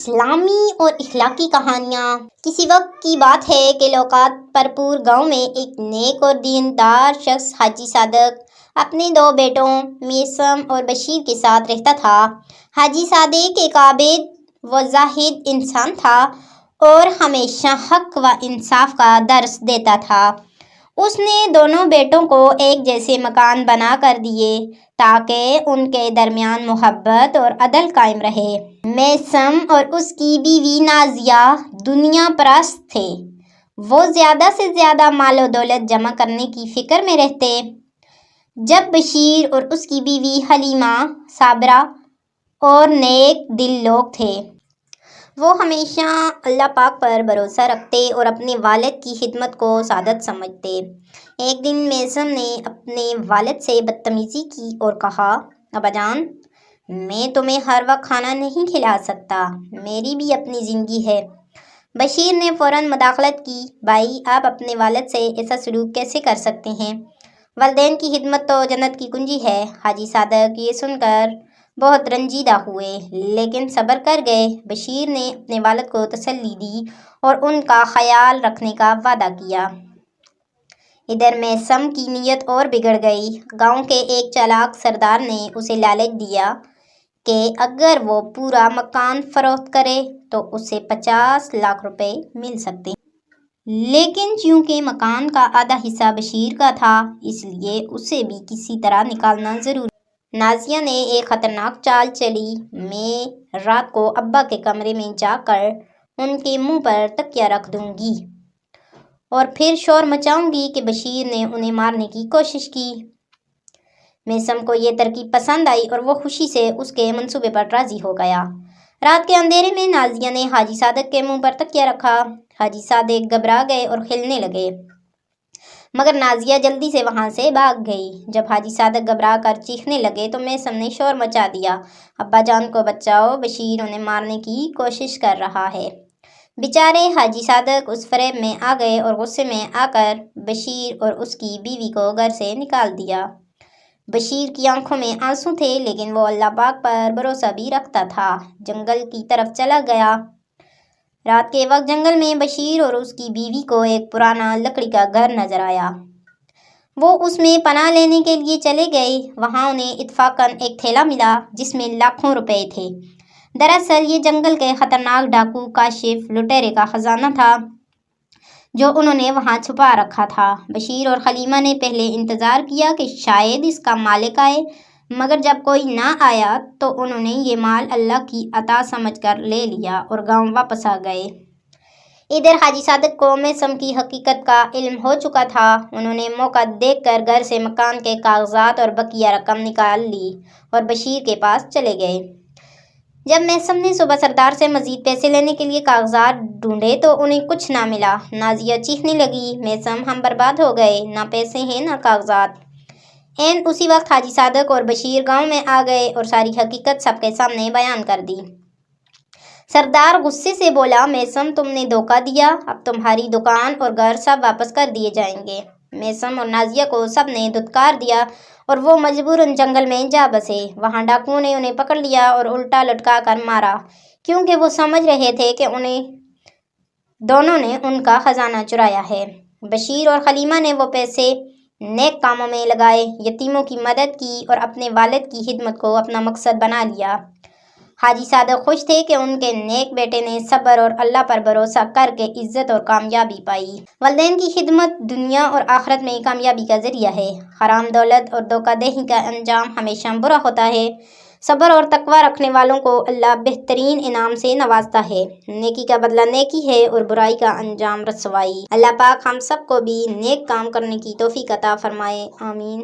اسلامی اور اخلاقی کہانیاں۔ کسی وقت کی بات ہے کہ لوکات پرپور گاؤں میں ایک نیک اور دیندار شخص حاجی صادق اپنے 2 بیٹوں میثم اور بشیر کے ساتھ رہتا تھا۔ حاجی صادق ایک عابد و زاہد انسان تھا اور ہمیشہ حق و انصاف کا درس دیتا تھا۔ اس نے دونوں بیٹوں کو ایک جیسے مکان بنا کر دیے تاکہ ان کے درمیان محبت اور عدل قائم رہے۔ میثم اور اس کی بیوی نازیہ دنیا پرست تھے۔ وہ زیادہ سے زیادہ مال و دولت جمع کرنے کی فکر میں رہتے، جب بشیر اور اس کی بیوی حلیمہ صابرہ اور نیک دل لوگ تھے۔ وہ ہمیشہ اللہ پاک پر بھروسہ رکھتے اور اپنے والد کی خدمت کو سعادت سمجھتے۔ ایک دن میثم نے اپنے والد سے بدتمیزی کی اور کہا، ابا جان، میں تمہیں ہر وقت کھانا نہیں کھلا سکتا، میری بھی اپنی زندگی ہے۔ بشیر نے فوراً مداخلت کی، بھائی آپ اپنے والد سے ایسا سلوک کیسے کر سکتے ہیں؟ والدین کی خدمت تو جنت کی کنجی ہے۔ حاجی صادق یہ سن کر بہت رنجیدہ ہوئے لیکن صبر کر گئے۔ بشیر نے اپنے والد کو تسلی دی اور ان کا خیال رکھنے کا وعدہ کیا۔ ادھر میثم کی نیت اور بگڑ گئی۔ گاؤں کے ایک چالاک سردار نے اسے لالچ دیا کہ اگر وہ پورا مکان فروخت کرے تو اسے 50 لاکھ روپے مل سکتے ہیں۔ لیکن چونکہ مکان کا آدھا حصہ بشیر کا تھا اس لیے اسے بھی کسی طرح نکالنا ضروری تھا۔ نازیہ نے ایک خطرناک چال چلی، میں رات کو ابا کے کمرے میں جا کر ان کے منہ پر تکیہ رکھ دوں گی اور پھر شور مچاؤں گی کہ بشیر نے انہیں مارنے کی کوشش کی۔ میثم کو یہ ترکیب پسند آئی اور وہ خوشی سے اس کے منصوبے پر راضی ہو گیا۔ رات کے اندھیرے میں نازیہ نے حاجی صادق کے منہ پر تکیہ رکھا۔ حاجی صادق گھبرا گئے اور ہلنے لگے، مگر نازیہ جلدی سے وہاں سے بھاگ گئی۔ جب حاجی صادق گھبرا کر چیخنے لگے تو میثم نے شور مچا دیا، ابا جان کو بچاؤ، بشیر انہیں مارنے کی کوشش کر رہا ہے۔ بیچارے حاجی صادق اس فریب میں آ گئے اور غصے میں آ کر بشیر اور اس کی بیوی کو گھر سے نکال دیا۔ بشیر کی آنکھوں میں آنسو تھے لیکن وہ اللہ پاک پر بھروسہ بھی رکھتا تھا۔ جنگل کی طرف چلا گیا۔ رات کے وقت جنگل میں بشیر اور اس کی بیوی کو ایک پرانا لکڑی کا گھر نظر آیا۔ وہ اس میں پناہ لینے کے لیے چلے گئے۔ وہاں انہیں اتفاقاً ایک تھیلا ملا جس میں لاکھوں روپے تھے۔ دراصل یہ جنگل کے خطرناک ڈاکو کاشف لٹیرے کا خزانہ تھا جو انہوں نے وہاں چھپا رکھا تھا۔ بشیر اور حلیمہ نے پہلے انتظار کیا کہ شاید اس کا مالک آئے، مگر جب کوئی نہ آیا تو انہوں نے یہ مال اللہ کی عطا سمجھ کر لے لیا اور گاؤں واپس آ گئے۔ ادھر حاجی صادق کو میثم کی حقیقت کا علم ہو چکا تھا۔ انہوں نے موقع دیکھ کر گھر سے مکان کے کاغذات اور بقیہ رقم نکال لی اور بشیر کے پاس چلے گئے۔ جب میثم نے صبح سردار سے مزید پیسے لینے کے لیے کاغذات ڈھونڈے تو انہیں کچھ نہ ملا۔ نازیہ چیخنے لگی، میثم ہم برباد ہو گئے، نہ پیسے ہیں نہ کاغذات۔ عین اسی وقت حاجی صادق اور بشیر گاؤں میں آ گئے اور ساری حقیقت سب کے سامنے بیان کر دی۔ سردار غصے سے بولا، میثم تم نے دھوکہ دیا، اب تمہاری دکان اور گھر سب واپس کر دیے جائیں گے۔ میثم اور نازیہ کو سب نے دھتکار دیا اور وہ مجبوراً جنگل میں جا بسے۔ وہاں ڈاکوؤں نے انہیں پکڑ لیا اور الٹا لٹکا کر مارا کیونکہ وہ سمجھ رہے تھے کہ دونوں نے ان کا خزانہ چرایا ہے۔ بشیر اور حلیمہ نے وہ پیسے نیک کاموں میں لگائے، یتیموں کی مدد کی اور اپنے والد کی خدمت کو اپنا مقصد بنا لیا۔ حاجی صادق خوش تھے کہ ان کے نیک بیٹے نے صبر اور اللہ پر بھروسہ کر کے عزت اور کامیابی پائی۔ والدین کی خدمت دنیا اور آخرت میں کامیابی کا ذریعہ ہے۔ حرام دولت اور دھوکہ دہی کا انجام ہمیشہ برا ہوتا ہے۔ صبر اور تقویٰ رکھنے والوں کو اللہ بہترین انعام سے نوازتا ہے۔ نیکی کا بدلہ نیکی ہے اور برائی کا انجام رسوائی۔ اللہ پاک ہم سب کو بھی نیک کام کرنے کی توفیق عطا فرمائے، آمین۔